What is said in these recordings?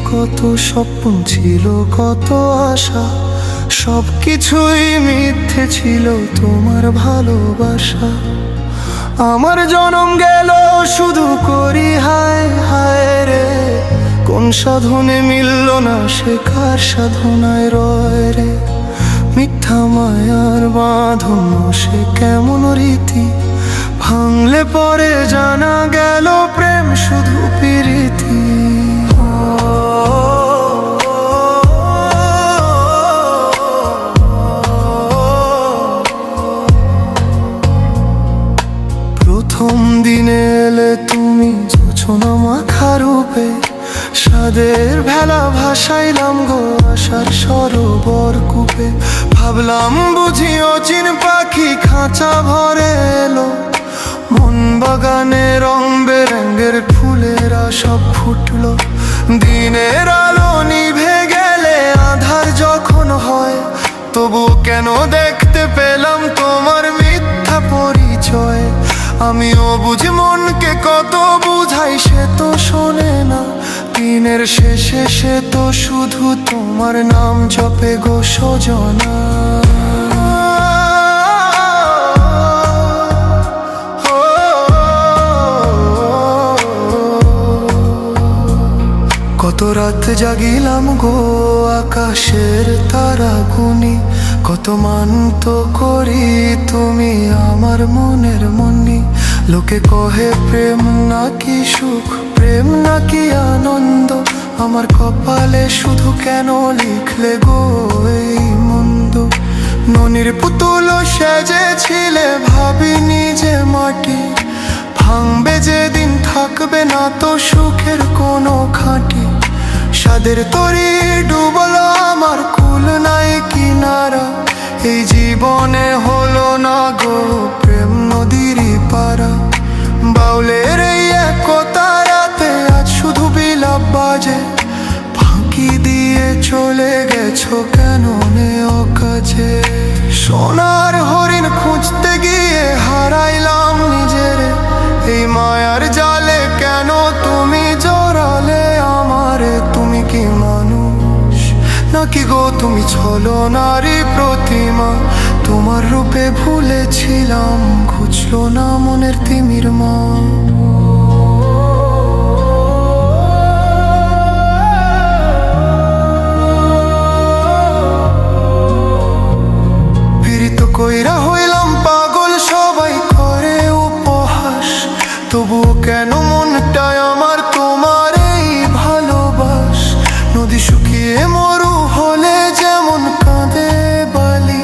কত স্বপ্ন ছিল, কত আশা, সবকিছুই মিথ্যে ছিল তোমার ভালোবাসা। আমার জনম গেল শুধু করি হায় হায় রে, কোন সাধনে মিলল না সে কার সাধনায় রয় রে। মিথ্যা মায়ার বাঁধন সে কেমন রীতি, ভাঙলে পরে জানা গেল প্রেম শুধু প্রীতি। প্রথম দিনে এলে তুমি যোছনা মাখা রূপে, সাদের ভেলা ভাসাইলাম গো আশার সরোবর কূপে। ভাবলাম বুঝি অচিন পাখি খাঁচা ভরে এলো, মন বাগানে রং বেরঙের ফুলেরা সব ফুটলো। দিনের আলো নিভে গেলে আধার যখন হয়, তবু কেন দেখতে পেলাম তোমার মিথ্যা পরিচয়। আমিও বুঝি মনকে কত বুঝাই, সে তো শোনে না। দিনের শেষে সে তো শুধু তোমার নাম জপে গো সজনা। কত রাত জাগিলাম গো আকাশের তারা গুনি, কত মানত করি তুমি আমার মনের মনি। লোকে কহে প্রেম নাকি সুখ, প্রেম নাকি আনন্দ, আমার কপালে শুধু কেন লিখলে গো এই মন্দ। ননির পুতুল সেজেছিলে ভাবিনি যে মাটি, ভাঙবে যেদিন থাকবে না তো সুখের কোনো খাঁটি। সাদের তরি ডুবলো আমার কুল নাই কিনারা, এই জীবনে হলো না গো প্রেম নদীরই পারা। বাউলের এই একতা রাতে আজ শুধু বিলাপ বাজে, ফাঁকি দিয়ে চলে গেছো কেন নেও কাছে। সোনার হরিণ খুঁজতে গিয়ে হারাইলাম নিজের, এই মায়ার জালে কেন তুমি জড়ালে আমারে। তুমি কি মানুষ নাকি গো তুমি ছলনারই প্রতিমা, তোমার রূপে ভুলেছিলাম খুঁজলো না মনের তিমির মা। পীড়িত কইরা হইলাম পাগল সবাই করে উপহাস, তবুও কেন মনটায় আমার তোমার এই ভালোবাস। নদী শুকিয়ে মরু হলে যেমন কাঁদে বালি,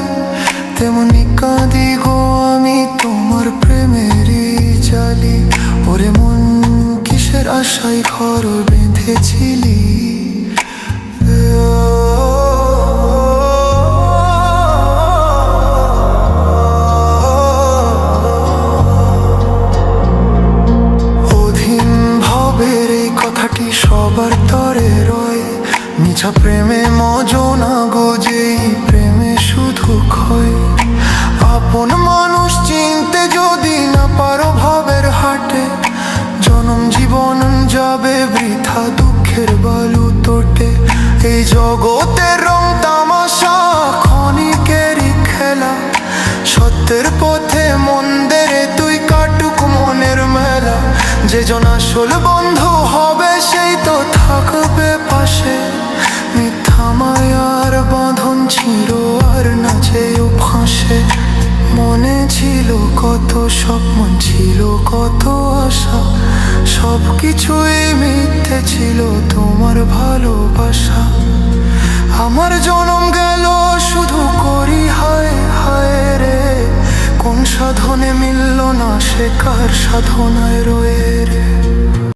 তেমনি কাঁদি গো আমি তোমার প্রেমেরই জালি। ওরে মন কিসের আশায় ঘর বেঁধেছিলি, সবার তরে রয়। মিছা প্রেমে মজনা গো যেই প্রেমে শুধু ক্ষয়। আপন মানুষ চিনতে যদি না পারো ভাবের হাটে, জনম জীবন যাবে বৃথা দুঃখের বালু তোটে। এই জগতের রং তামাশা ক্ষণিকেরই খেলা, সত্যের পথে মন্দিরে তুই কাটুক মনের মেলা। যে জন আসল বন্ধু হবে সেই তো থাকবে পাশে, মিথ্যা মায়ার বাঁধন ছিল আর না যেও ফাঁসে। মনে ছিল কত স্বপ্ন ছিল কত আশা, সবকিছুই মিথ্যে ছিল তোমার ভালোবাসা। আমার জনম গেল শুধু করি হায় হায় রে, কোন সাধনে মিলল না সে কার সাধনায় রয়ে রে।